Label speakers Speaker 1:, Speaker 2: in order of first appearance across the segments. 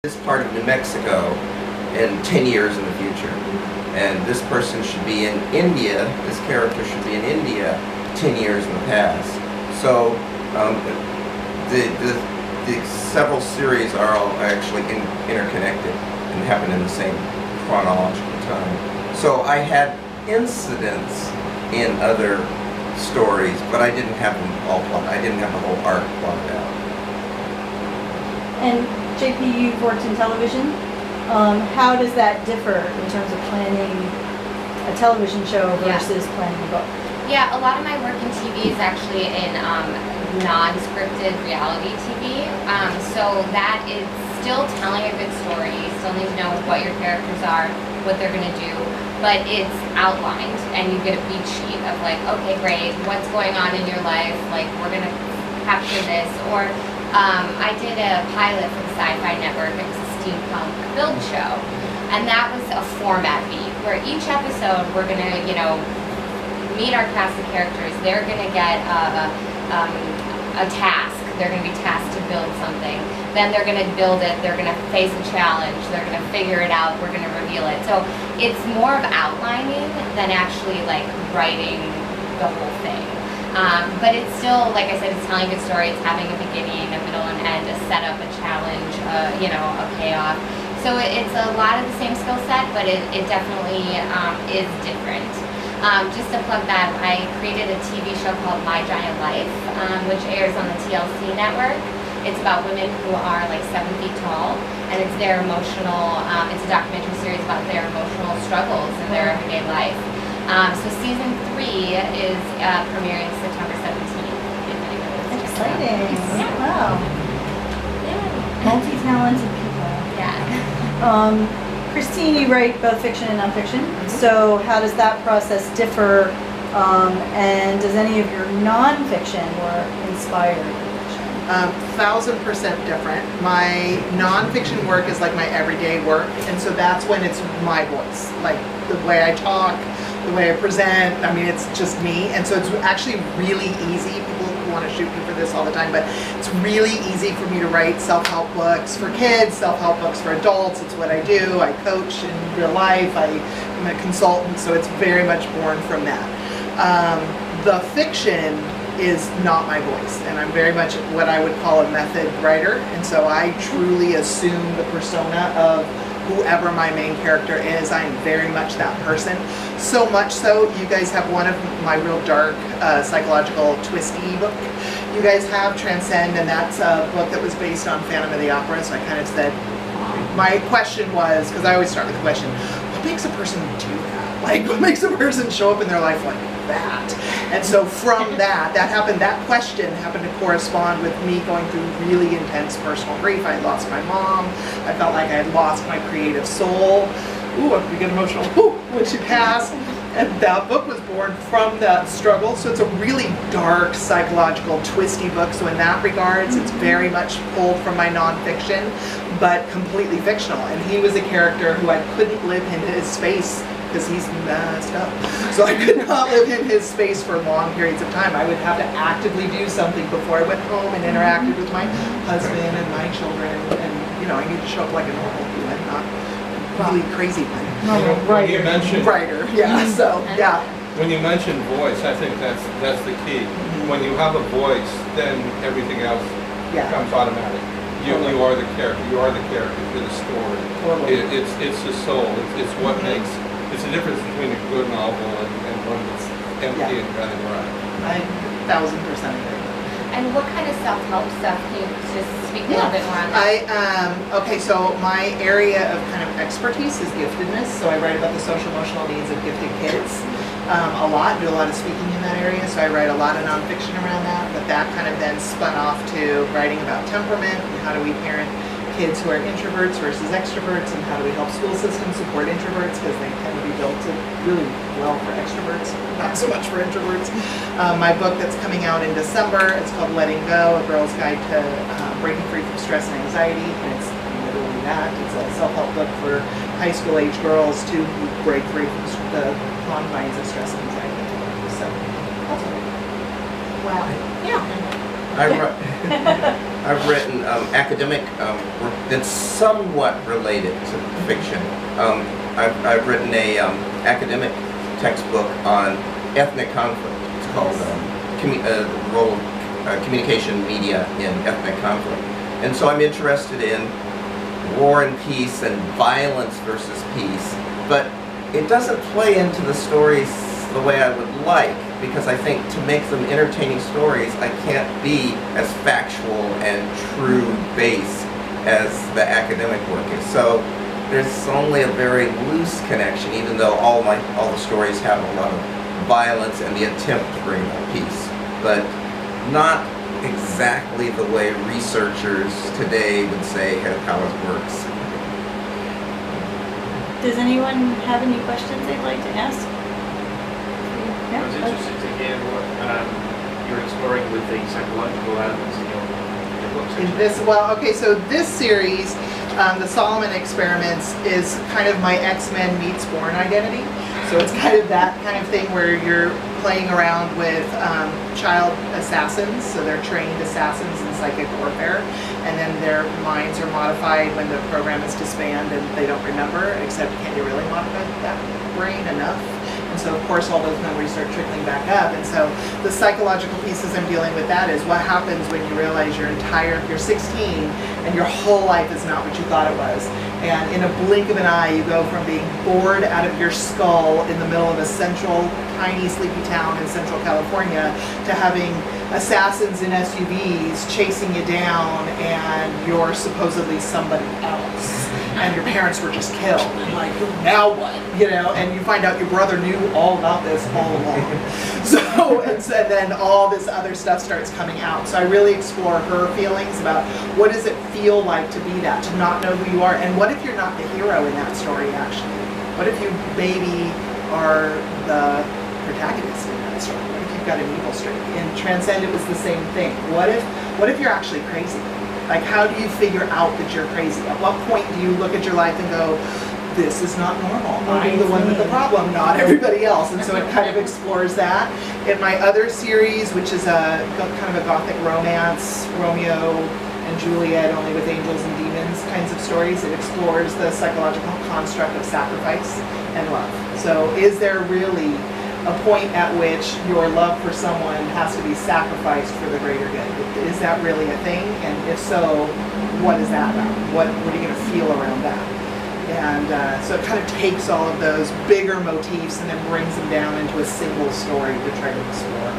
Speaker 1: this part of New Mexico in 10 years in the future. And this person should be in India, this character should be in India 10 years in the past. So the several series are all actually interconnected and happen in the same chronological time. So I had incidents in other stories, but I didn't have them all plotted. I didn't have the whole arc plotted out.
Speaker 2: And JP, you've worked in television. How does that differ in terms of planning a television show versus planning a book?
Speaker 3: Yeah, a lot of my work in TV is actually in non-scripted reality TV. So that is still telling a good story. You still need to know what your characters are, what they're going to do, but it's outlined and you get a beat sheet of like, okay, great, what's going on in your life, like we're going to capture this. Or I did a pilot for the Sci-Fi network. It was a steampunk build show, and that was a format beat where each episode we're going to, you know, meet our cast of characters. They're going to get a task. They're going to be tasked to build something. Then they're going to build it. They're going to face a challenge. They're going to figure it out. We're going to reveal it. So it's more of outlining than actually like writing the whole thing. But it's still, like I said, it's telling a good story. It's having a beginning, a middle, and end, a setup, a challenge, you know, a payoff. So it's a lot of the same skill set, but it definitely is different. Just to plug that, I created a TV show called My Giant Life, which airs on the TLC network. It's about women who are like 7 feet tall, and it's their emotional, it's a documentary series about their emotional struggles in their everyday life. So season 3 is premiering September 17th.
Speaker 2: Exciting.
Speaker 3: Yeah.
Speaker 2: Wow.
Speaker 3: Yeah.
Speaker 2: Multi-talented people.
Speaker 3: Yeah.
Speaker 2: Christine, you write both fiction and nonfiction. So how does that process differ? And does any of your nonfiction work inspire your fiction?
Speaker 4: 1000% different. My nonfiction work is like my everyday work, and so that's when it's my voice, like the way I talk, the way I present. I mean, it's just me, and so it's actually really easy. People want to shoot me for this all the time, but it's really easy for me to write self-help books for kids, self-help books for adults. It's what I do. I coach in real life. I'm a consultant, so it's very much born from that. The fiction is not my voice, and I'm very much what I would call a method writer, and so I truly assume the persona of whoever my main character is. I am very much that person. So much so, you guys have one of my real dark psychological twisty book. You guys have Transcend, and that's a book that was based on Phantom of the Opera, so I kind of said, my question was, because I always start with the question, what makes a person do that? Like, what makes a person show up in their life like that? And so from that question happened to correspond with me going through really intense personal grief. I had lost my mom. I felt like I had lost my creative soul. Ooh, I get emotional when she passed. And that book was born from that struggle. So it's a really dark, psychological, twisty book. So in that regards, it's very much pulled from my nonfiction, but completely fictional. And he was a character who I couldn't live in his space because he's messed up. So I could not live in his space for long periods of time. I would have to actively do something before I went home and interacted with my husband and my children. And, you know, I need to show up like a normal human, not really crazy one.
Speaker 5: When you mentioned
Speaker 4: writer, yeah. So yeah.
Speaker 5: When you mention voice, I think that's the key. When you have a voice, then everything else becomes automatic. You are the character. You are the character for the story.
Speaker 4: Totally.
Speaker 5: It's the soul. It's what makes. It's the difference between a good novel and one that's empty and kind of dry.
Speaker 4: 1000% agree.
Speaker 3: And what kind of self-help stuff can you just speak a little bit more on that?
Speaker 4: Okay, so my area of kind of expertise is giftedness. So I write about the social emotional needs of gifted kids a lot, do a lot of speaking in that area. So I write a lot of nonfiction around that, but that kind of then spun off to writing about temperament and how do we parent kids who are introverts versus extroverts, and how do we help school systems support introverts because they tend to be built to really well for extroverts, not so much for introverts. My book that's coming out in December, it's called Letting Go, A Girl's Guide to Breaking Free from Stress and Anxiety, and it's literally that. It's a self-help book for high school age girls to break free from the confines of stress and anxiety. So, that's all.
Speaker 3: Wow.
Speaker 4: Yeah.
Speaker 1: I write. I've written academic work that's somewhat related to fiction. I've written a academic textbook on ethnic conflict. It's called the Role of Communication Media in Ethnic Conflict. And so I'm interested in war and peace and violence versus peace, but it doesn't play into the stories the way I would like, because I think to make them entertaining stories, I can't be as factual and true base as the academic work is. So there's only a very loose connection, even though all the stories have a lot of violence and the attempt to bring about peace, but not exactly the way researchers today would say how it works.
Speaker 2: Does anyone have any questions they'd like to ask?
Speaker 6: I was interested to hear what you're exploring with the psychological elements in your books.
Speaker 4: In this, well, okay, so this series, the Solomon Experiments, is kind of my X-Men meets Bourne identity. So it's kind of that kind of thing where you're playing around with child assassins, so they're trained assassins in psychic warfare, and then their minds are modified when the program is disbanded and they don't remember, except can you really modify that brain enough? And so of course all those memories start trickling back up, and so the psychological pieces I'm dealing with that is what happens when you realize you're 16 and your whole life is not what you thought it was. And in a blink of an eye, you go from being bored out of your skull in the middle of a tiny sleepy town in central California to having assassins in SUVs chasing you down, and you're supposedly somebody else. And your parents were just killed. And like, now what? You know, and you find out your brother knew all about this all along. And then all this other stuff starts coming out. So I really explore her feelings about what does it feel like to be that, to not know who you are, and what if you're not the hero in that story actually? What if you maybe are the protagonist in that story? What if you've got an evil streak? In Transcend it was the same thing. What if you're actually crazy? Like, how do you figure out that you're crazy? At what point do you look at your life and go, this is not normal. I'm the one with the problem, not everybody else. And so it kind of explores that. In my other series, which is a kind of a gothic romance, Romeo and Juliet, only with angels and demons kinds of stories, it explores the psychological construct of sacrifice and love. So is there really a point at which your love for someone has to be sacrificed for the greater good? Is that really a thing? And if so, what is that about? What are you going to feel around that? And so it kind of takes all of those bigger motifs and then brings them down into a single story to try to explore.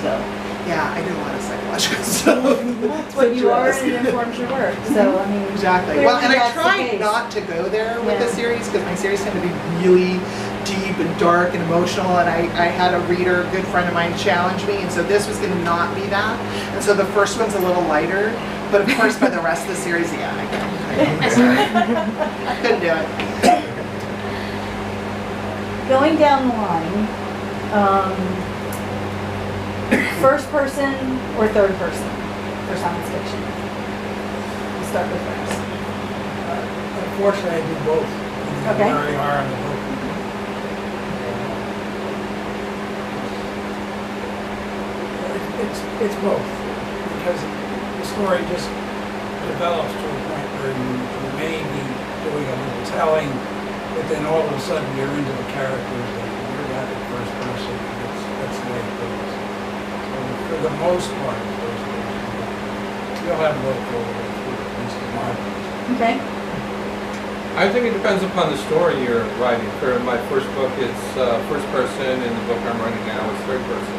Speaker 4: So yeah, I do a lot of psychological stuff.
Speaker 2: That's what you are, and it informs your work. So I mean,
Speaker 4: exactly. Well, and I try not to go there with the series, because my series tend to be really deep and dark and emotional, and I had a reader, a good friend of mine, challenge me, and so this was going to not be that. And so the first one's a little lighter, but of course by the rest of the series, yeah, I couldn't do it.
Speaker 2: Going down the line, first person or third person for science fiction? We'll start with first.
Speaker 7: Unfortunately, I do both.
Speaker 2: Okay.
Speaker 7: Where they are on the book. It's both, because the story just develops to a point where you may be doing a little telling, but then all of a sudden you're into the characters and you're not the first person. That's the way it goes. So for the most part, first person, you'll have both go the way through, at least in my book.
Speaker 2: Okay.
Speaker 5: I think it depends upon the story you're writing. For my first book, it's first person, and the book I'm writing now is third person,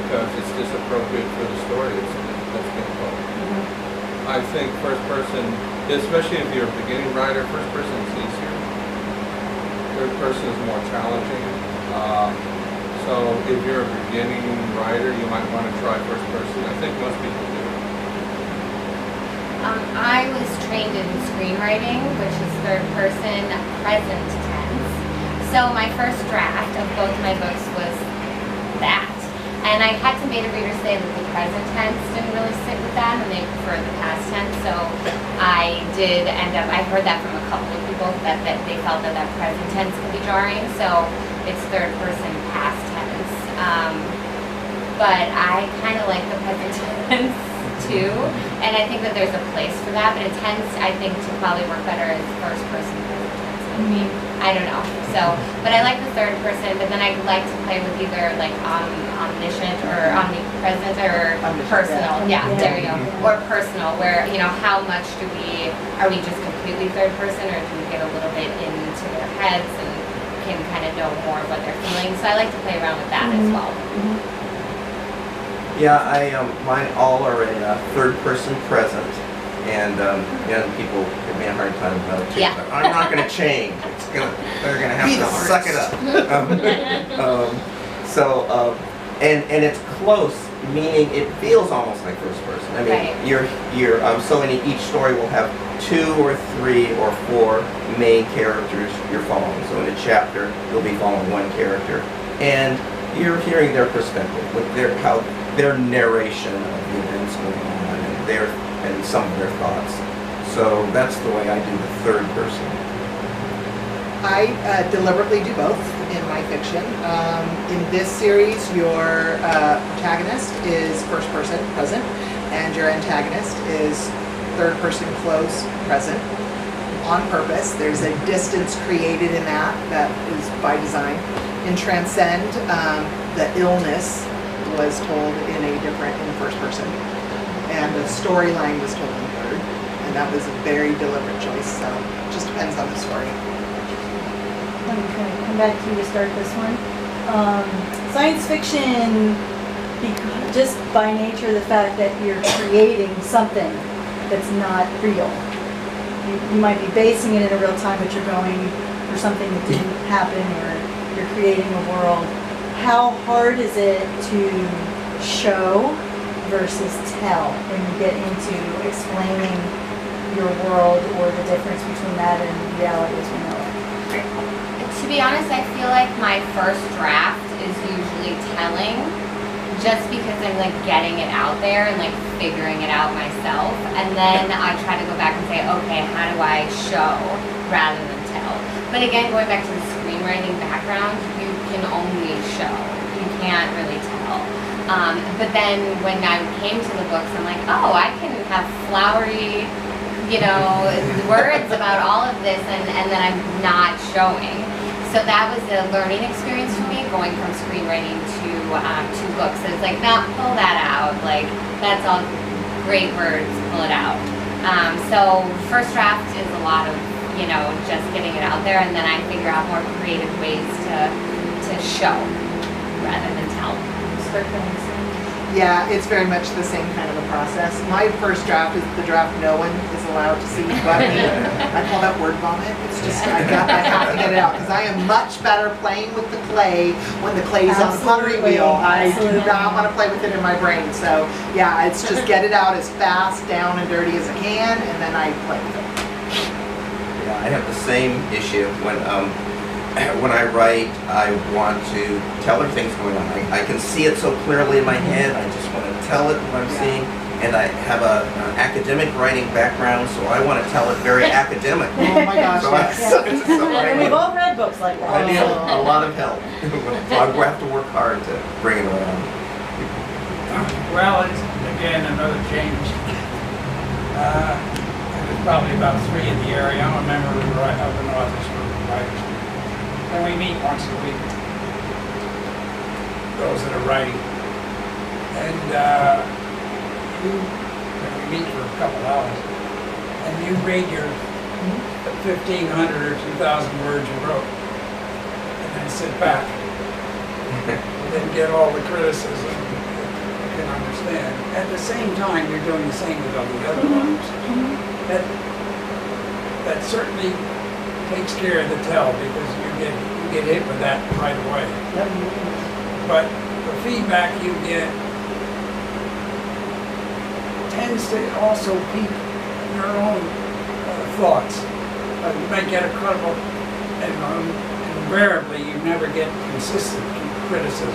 Speaker 5: because it's just appropriate for the story that's being told. I think first person, especially if you're a beginning writer, first person is easier. Third person is more challenging. So if you're a beginning writer, you might want to try first person. I think most people do.
Speaker 3: I was trained in screenwriting, which is third person present tense. So my first draft of both my books was that. And I had some beta readers say that the present tense didn't really sit with them and they preferred the past tense. So I did end up, I heard that from a couple of people that they felt that present tense could be jarring. So it's third person past tense. But I kind of like the present tense. too. And I think that there's a place for that, but it tends, I think, to probably work better as first person movie. I don't know. So, but I like the third person, but then I like to play with either like omniscient or omnipresent or personal. Yeah, there you go. Or personal, where, you know, how much are we just completely third person, or do we get a little bit into their heads and can kind of know more of what they're feeling? So I like to play around with that as well.
Speaker 1: Yeah, mine all are in third person present, and young people give me a hard time about it too.
Speaker 3: Yeah.
Speaker 1: But I'm not going to change. They're going to have to suck it up. And it's close, meaning it feels almost like first person. I mean,
Speaker 3: Right.
Speaker 1: so in each story will have 2 or 3 or 4 main characters you're following. So in a chapter, you'll be following one character, and you're hearing their perspective, with their narration of the events going on, and some of their thoughts. So that's the way I do the third person.
Speaker 4: I deliberately do both in my fiction. In this series, your protagonist is first person, present, and your antagonist is third person, close, present. On purpose, there's a distance created in that is by design. In Transcend, the illness was told in first person, and the storyline was told in third, and that was a very deliberate choice. So it just depends on the story.
Speaker 2: I'm going to come back to you to start this one. Science fiction, just by nature of the fact that you're creating something that's not real. You might be basing it in a real time, but you're going for something that didn't happen, or you're creating a world. How hard is it to show versus tell when you get into explaining your world, or the difference between that and reality as we know it?
Speaker 3: To be honest, I feel like my first draft is usually telling, just because I'm like getting it out there and like figuring it out myself, and then I try to go back and say, okay, how do I show rather than tell? But again, going back to the screenwriting background, you can only show, you can't really tell. But then when I came to the books, I'm like, oh, I can have flowery, you know, words about all of this, and then I'm not showing. So that was a learning experience for me, going from screenwriting to books. So it's like, no, pull that out. Like, that's all great words, pull it out. So first draft is a lot of, you know, just getting it out there, and then I figure out more creative ways to show rather than tell.
Speaker 4: Yeah, it's very much the same kind of a process. My first draft is the draft no one is allowed to see but me. I call that word vomit. It's just, I have to get it out, because I am much better playing with the clay when the clay is on the pottery wheel. I do not want to play with it in my brain. So yeah, it's just get it out as fast, down and dirty as I can, and then I play with it.
Speaker 1: Yeah, I have the same issue when I write. I want to tell her things going on. I can see it so clearly in my head. I just want to tell it what I'm seeing. And I have an academic writing background, so I want to tell it very academic.
Speaker 4: Oh my gosh, yes.
Speaker 2: And we've all read books like that.
Speaker 1: I need a lot of help. So I have to work hard to bring it around.
Speaker 7: Well, it's again another change. There's probably about 3 in the area. I'm a member of an authors group, writers group. And we meet once a week, those that are writing. And we meet for a couple hours, and you read your 1,500 or 2,000 words you wrote, and then sit back, and then get all the criticism you can understand. At the same time, you're doing the same with all the other writers. That certainly takes care of the tell, because you get hit with that right away. But the feedback you get tends to also peak your own thoughts. You might get a critical, and invariably you never get consistent criticism.